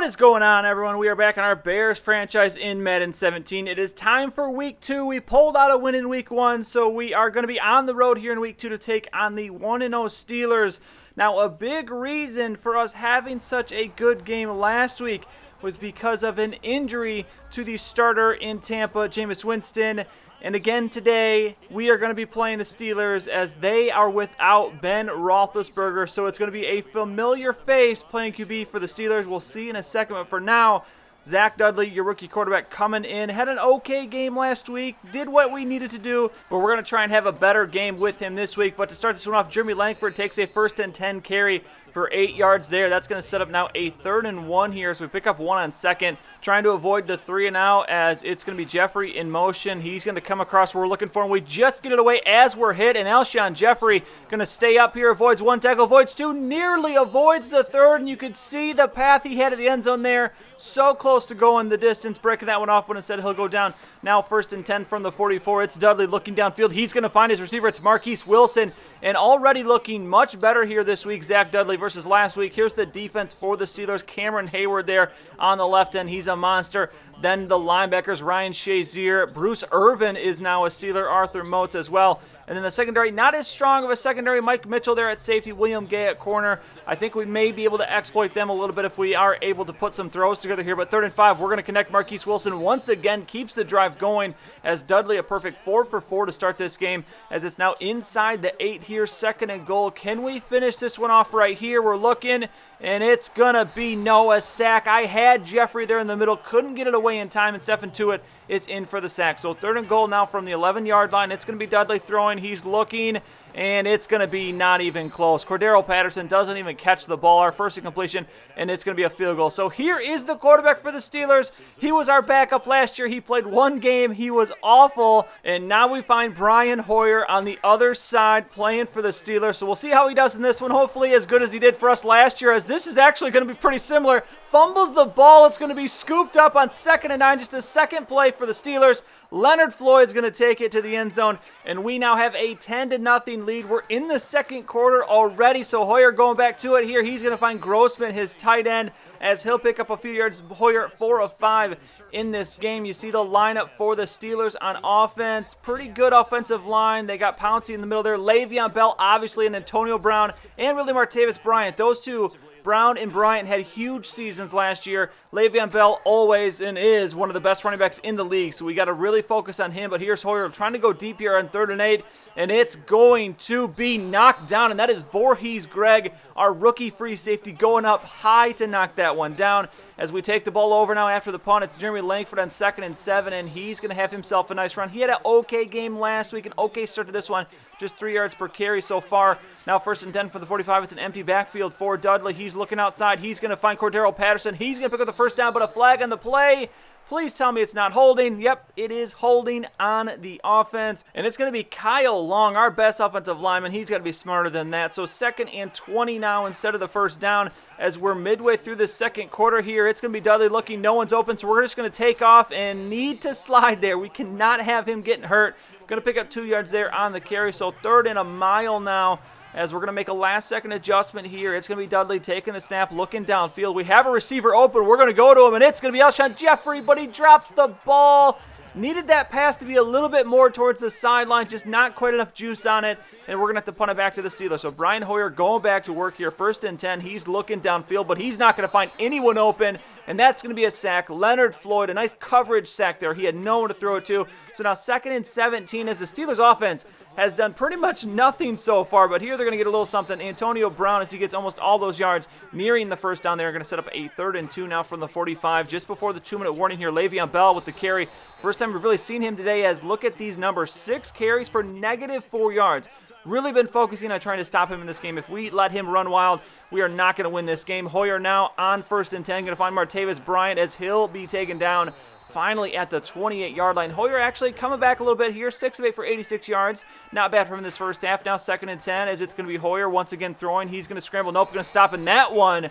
What is going on, everyone? We are back on our Bears franchise in Madden 17. It is time for Week 2. We pulled out a win in Week 1, so we are going to be on the road here in Week 2 to take on the 1-0 Steelers. Now, a big reason for us having such a good game last week was because of an injury to the starter in Tampa, Jameis Winston. And again today, we are going to be playing the Steelers as they are without Ben Roethlisberger. So it's going to be a familiar face playing QB for the Steelers. We'll see in a second, but for now, Zach Dudley, your rookie quarterback, coming in. Had an okay game last week. Did what we needed to do, but we're going to try and have a better game with him this week. But to start this one off, Jeremy Langford takes a 1st and 10 carry for 8 yards there. That's going to set up now a 3rd and 1 here as we pick up 1 on 2nd. Trying to avoid the 3 and out as it's going to be Jeffrey in motion. He's going to come across where we're looking for him. We just get it away as we're hit, and Alshon Jeffrey going to stay up here. Avoids 1 tackle, avoids 2, nearly avoids the 3rd, and you could see the path he had at the end zone there. So close to going the distance, breaking that one off, but instead he'll go down. Now 1st and 10 from the 44. It's Dudley looking downfield. He's going to find his receiver. It's Marquise Wilson, and already looking much better here this week, Zach Dudley versus last week. Here's the defense for the Steelers. Cameron Hayward there on the left end. He's a monster. Then the linebackers, Ryan Shazier. Bruce Irvin is now a Steeler. Arthur Motes as well. And then the secondary, not as strong of a secondary. Mike Mitchell there at safety. William Gay at corner. I think we may be able to exploit them a little bit if we are able to put some throws together here. But 3rd and 5, we're going to connect. Marquise Wilson once again keeps the drive going as Dudley a perfect 4 for 4 to start this game as it's now inside the 8 here. 2nd and goal. Can we finish this one off right here? We're looking, and it's going to be Noah sack. I had Jeffrey there in the middle. Couldn't get it away in time, and Stephen Tuitt is in for the sack. So 3rd and goal now from the 11-yard line. It's going to be Dudley throwing. He's looking, and it's going to be not even close. Cordero Patterson doesn't even catch the ball. Our first incompletion, and it's going to be a field goal. So here is the quarterback for the Steelers. He was our backup last year. He played 1 game. He was awful, and now we find Brian Hoyer on the other side playing for the Steelers. So we'll see how he does in this one. Hopefully as good as he did for us last year, as this is actually going to be pretty similar. Fumbles the ball. It's going to be scooped up on 2nd and 9. Just a second play for the Steelers. Leonard Floyd's going to take it to the end zone, and we now have a 10-0 lead. We're in the 2nd quarter already, so Hoyer going back to it here. He's going to find Grossman, his tight end, as he'll pick up a few yards. Hoyer 4 of 5 in this game. You see the lineup for the Steelers on offense. Pretty good offensive line. They got Pouncey in the middle there. Le'Veon Bell, obviously, and Antonio Brown, and really Martavis Bryant. Those two, Brown and Bryant, had huge seasons last year. Le'Veon Bell always and is one of the best running backs in the league, so we got to really focus on him. But here's Hoyer trying to go deep here on 3rd and 8, and it's going to be knocked down, and that is Voorhees Greg, our rookie free safety, going up high to knock that one down. As we take the ball over now after the punt, it's Jeremy Langford on 2nd and 7, and he's going to have himself a nice run. He had an okay game last week, an okay start to this one, just 3 yards per carry so far. Now 1st and 10 for the 45. It's an empty backfield for Dudley. He's looking outside. He's going to find Cordero Patterson. He's going to pick up the 1st down, but a flag on the play. Please tell me it's not holding. Yep, it is holding on the offense. And it's going to be Kyle Long, our best offensive lineman. He's got to be smarter than that. So 2nd and 20 now instead of the 1st down as we're midway through the 2nd quarter here. It's going to be Dudley looking. No one's open, so we're just going to take off and need to slide there. We cannot have him getting hurt. Going to pick up 2 yards there on the carry. So 3rd and a mile now, as we're going to make a last-second adjustment here. It's going to be Dudley taking the snap, looking downfield. We have a receiver open. We're going to go to him, and it's going to be Alshon Jeffrey, but he drops the ball. Needed that pass to be a little bit more towards the sideline, just not quite enough juice on it, and we're going to have to punt it back to the Steelers. So Brian Hoyer going back to work here. 1st and 10. He's looking downfield, but he's not going to find anyone open, and that's going to be a sack. Leonard Floyd, a nice coverage sack there. He had no one to throw it to. So now 2nd and 17 as the Steelers offense has done pretty much nothing so far, but here they're going to get a little something. Antonio Brown, as he gets almost all those yards, nearing the 1st down there, going to set up a 3rd and 2 now from the 45. Just before the 2-minute warning here, Le'Veon Bell with the carry. First time we've really seen him today, as look at these numbers. 6 carries for -4 yards. Really been focusing on trying to stop him in this game. If we let him run wild, we are not going to win this game. Hoyer now on 1st and 10. Going to find Martavis Bryant as he'll be taken down finally at the 28-yard line. Hoyer actually coming back a little bit here. 6 of 8 for 86 yards. Not bad from this 1st half. Now 2nd and 10 as it's going to be Hoyer once again throwing. He's going to scramble. Nope, going to stop in that one.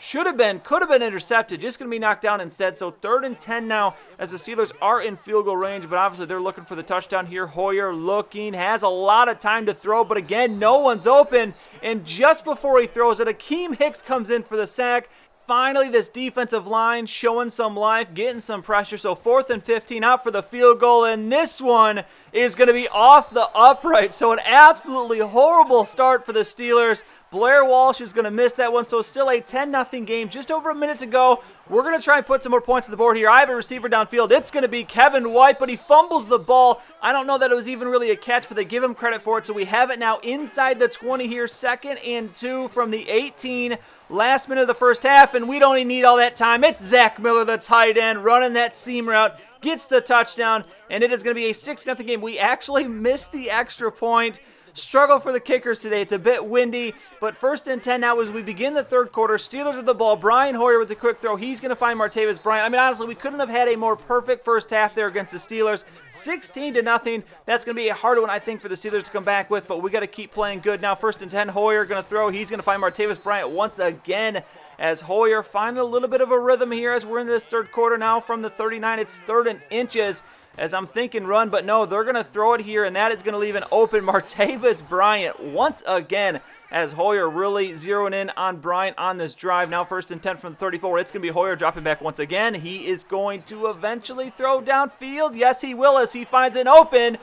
Could have been intercepted. Just going to be knocked down instead. So 3rd and 10 now as the Steelers are in field goal range, but obviously they're looking for the touchdown here. Hoyer looking, has a lot of time to throw, but again, no one's open. And just before he throws it, Akeem Hicks comes in for the sack. finally this defensive line showing some life, getting some pressure. So 4th and 15 out for the field goal, and this one is going to be off the upright. So an absolutely horrible start for the Steelers. Blair Walsh is going to miss that one, so still a 10-0 game. Just over a minute to go. We're going to try and put some more points on the board here. I have a receiver downfield. It's going to be Kevin White, but he fumbles the ball. I don't know that it was even really a catch, but they give him credit for it. So we have it now inside the 20 here, 2nd and 2 from the 18. Last minute of the first half, and we don't even need all that time. It's Zach Miller, the tight end, running that seam route, gets the touchdown, and it is going to be a 6-0 game. We actually missed the extra point. Struggle for the kickers today. It's a bit windy, but 1st and 10 now as we begin the third quarter. Steelers with the ball. Brian Hoyer with the quick throw. He's going to find Martavis Bryant. I mean, honestly, we couldn't have had a more perfect first half there against the Steelers. 16-0. That's going to be a hard one, I think, for the Steelers to come back with, but we got to keep playing good now. 1st and 10, Hoyer going to throw. He's going to find Martavis Bryant once again as Hoyer finding a little bit of a rhythm here as we're in this third quarter now from the 39. It's 3rd and inches. As I'm thinking run, but no, they're going to throw it here, and that is going to leave an open Martavis Bryant once again as Hoyer really zeroing in on Bryant on this drive. Now 1st and 10 from the 34. It's going to be Hoyer dropping back once again. He is going to eventually throw downfield. Yes, he will as he finds an open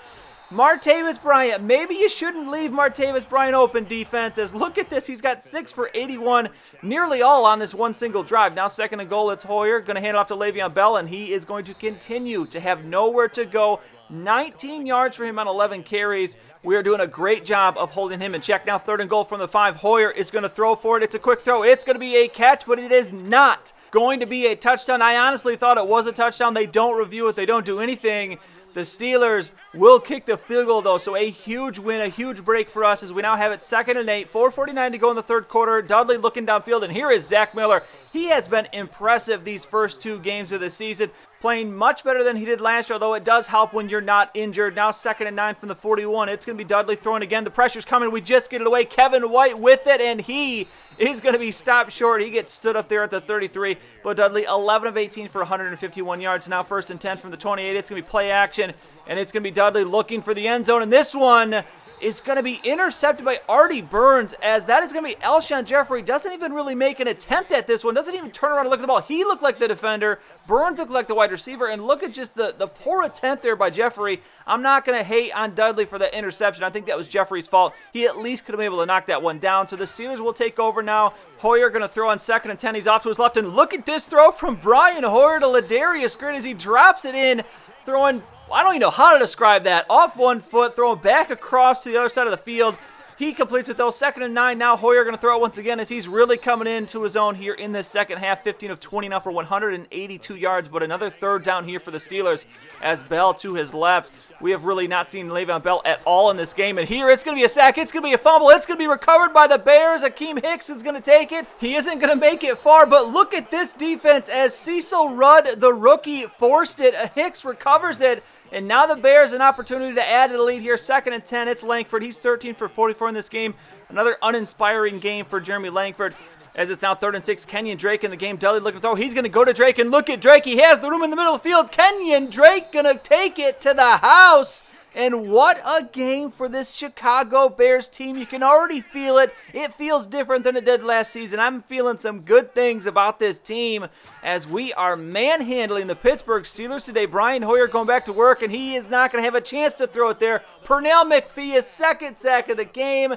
Martavis Bryant. Maybe you shouldn't leave Martavis Bryant open, defense, as look at this. He's got 6 for 81, nearly all on this one single drive. Now 2nd and goal, it's Hoyer. Going to hand it off to Le'Veon Bell, and he is going to continue to have nowhere to go. 19 yards for him on 11 carries. We are doing a great job of holding him in check. Now 3rd and goal from the 5. Hoyer is going to throw for it. It's a quick throw. It's going to be a catch, but it is not going to be a touchdown. I honestly thought it was a touchdown. They don't review it. They don't do anything. The Steelers will kick the field goal, though, so a huge win, a huge break for us as we now have it 2nd and 8, 4:49 to go in the third quarter. Dudley looking downfield, and here is Zach Miller. He has been impressive these first 2 games of the season, playing much better than he did last year, although it does help when you're not injured. Now 2nd and 9 from the 41. It's going to be Dudley throwing again. The pressure's coming. We just get it away. Kevin White with it, and he is going to be stopped short. He gets stood up there at the 33, but Dudley 11 of 18 for 151 yards. Now 1st and 10 from the 28. It's going to be play action, and it's going to be Dudley looking for the end zone, and this one is going to be intercepted by Artie Burns, as that is going to be Alshon Jeffrey. Doesn't even really make an attempt at this one. Doesn't even turn around and look at the ball. He looked like the defender. Burns looked like the wide receiver, and look at just the poor attempt there by Jeffrey. I'm not going to hate on Dudley for the interception. I think that was Jeffrey's fault. He at least could have been able to knock that one down. So the Steelers will take over now. Hoyer going to throw on 2nd and 10. He's off to his left, and look at this throw from Brian Hoyer to Ladarius Green as he drops it in, throwing, I don't even know how to describe that, off one foot, throwing back across to the other side of the field. He completes it, though. 2nd and 9. Now Hoyer going to throw it once again as he's really coming into his own here in this second half. 15 of 20 now for 182 yards, but another 3rd down here for the Steelers as Bell to his left. We have really not seen Le'Veon Bell at all in this game, and here it's going to be a sack. It's going to be a fumble. It's going to be recovered by the Bears. Akeem Hicks is going to take it. He isn't going to make it far, but look at this defense as Cecil Rudd, the rookie, forced it. Hicks recovers it. And now the Bears an opportunity to add to the lead here. 2nd and 10. It's Langford. He's 13 for 44 in this game. Another uninspiring game for Jeremy Langford. As it's now 3rd and 6. Kenyon Drake in the game. Dudley looking to throw. He's going to go to Drake, and look at Drake. He has the room in the middle of the field. Kenyon Drake going to take it to the house. And what a game for this Chicago Bears team. You can already feel it. It feels different than it did last season. I'm feeling some good things about this team as we are manhandling the Pittsburgh Steelers today. Brian Hoyer going back to work, and he is not going to have a chance to throw it there. Pernell McPhee, his 2nd sack of the game.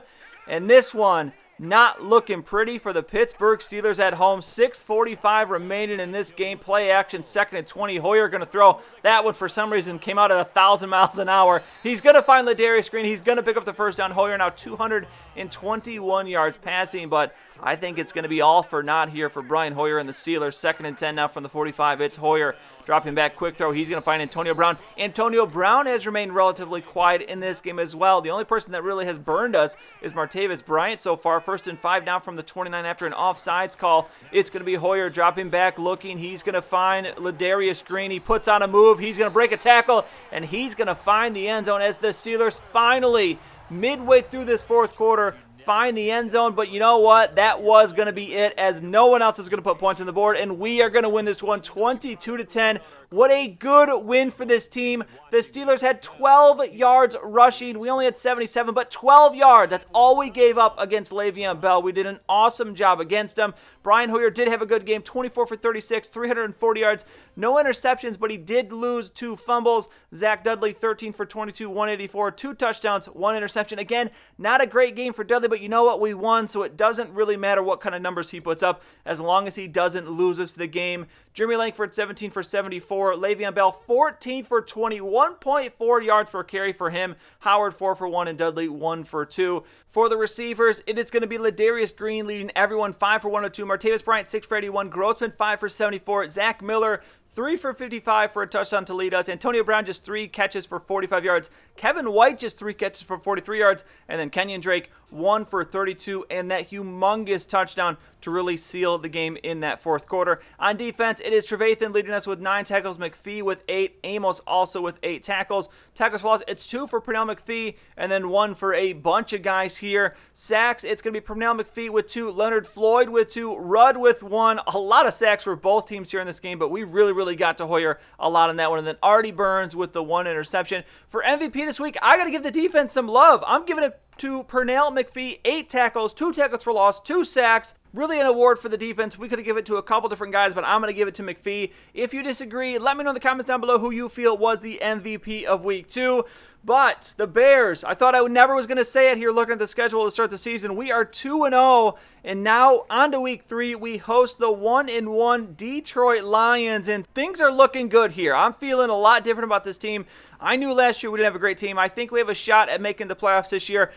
And this one, not looking pretty for the Pittsburgh Steelers at home. 6:45 remaining in this game. Play action, 2nd and 20. Hoyer going to throw. That one, for some reason, came out at 1,000 miles an hour. He's going to find Ladarius Green. He's going to pick up the 1st down. Hoyer now 221 yards passing, but I think it's going to be all for naught here for Brian Hoyer and the Steelers. 2nd and 10 now from the 45. It's Hoyer dropping back, quick throw. He's going to find Antonio Brown. Antonio Brown has remained relatively quiet in this game as well. The only person that really has burned us is Martavis Bryant so far. 1st and 5 now from the 29 after an offsides call. It's going to be Hoyer dropping back, looking. He's going to find Ladarius Green. He puts on a move. He's going to break a tackle, and he's going to find the end zone as the Steelers finally, midway through this 4th quarter, find the end zone, but you know what? That was going to be it, as no one else is going to put points on the board, and we are going to win this one 22-10. What a good win for this team. The Steelers had 12 yards rushing. We only had 77, but 12 yards. That's all we gave up against Le'Veon Bell. We did an awesome job against him. Brian Hoyer did have a good game, 24 for 36, 340 yards. No interceptions, but he did lose 2 fumbles. Zach Dudley, 13 for 22, 184, 2 touchdowns, 1 interception. Again, not a great game for Dudley, but you know what? We won, so it doesn't really matter what kind of numbers he puts up as long as he doesn't lose us the game. Jeremy Langford, 17 for 74. Le'Veon Bell, 14 for 20, 1.4 yards per carry for him. Howard, 4 for 1, and Dudley, 1 for 2. For the receivers, it is going to be Ladarius Green leading everyone, 5 for 102. Martavis Bryant, 6 for 81. Grossman, 5 for 74. Zach Miller, 3 for 55 for a touchdown to lead us. Antonio Brown, just 3 catches for 45 yards. Kevin White, just 3 catches for 43 yards. And then Kenyon Drake, 1 for 32, and that humongous touchdown to really seal the game in that fourth quarter. On defense, it is Trevathan leading us with 9 tackles, McPhee with 8, Amos also with 8 tackles. Tackles for loss, it's 2 for Pernell McPhee, and then 1 for a bunch of guys here. Sacks, it's going to be Pernell McPhee with 2, Leonard Floyd with 2, Rudd with 1. A lot of sacks for both teams here in this game, but we really got to Hoyer a lot on that one. And then Artie Burns with the 1 interception. For MVP this week, I got to give the defense some love. I'm giving it to Pernell McPhee, 8 tackles, 2 tackles for loss, 2 sacks. Really an award for the defense. We could have given it to a couple different guys, but I'm going to give it to McPhee. If you disagree, let me know in the comments down below who you feel was the MVP of Week 2. But the Bears, I thought I never was going to say it here looking at the schedule to start the season. We are 2-0, and now on to Week 3. We host the 1-1 Detroit Lions, and things are looking good here. I'm feeling a lot different about this team. I knew last year we didn't have a great team. I think we have a shot at making the playoffs this year.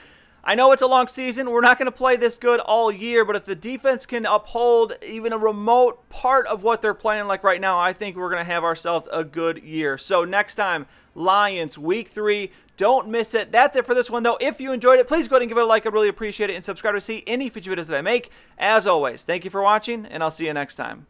I know it's a long season. We're not going to play this good all year, but if the defense can uphold even a remote part of what they're playing like right now, I think we're going to have ourselves a good year. So next time, Lions, Week 3. Don't miss it. That's it for this one, though. If you enjoyed it, please go ahead and give it a like. I'd really appreciate it. And subscribe to see any future videos that I make. As always, thank you for watching, and I'll see you next time.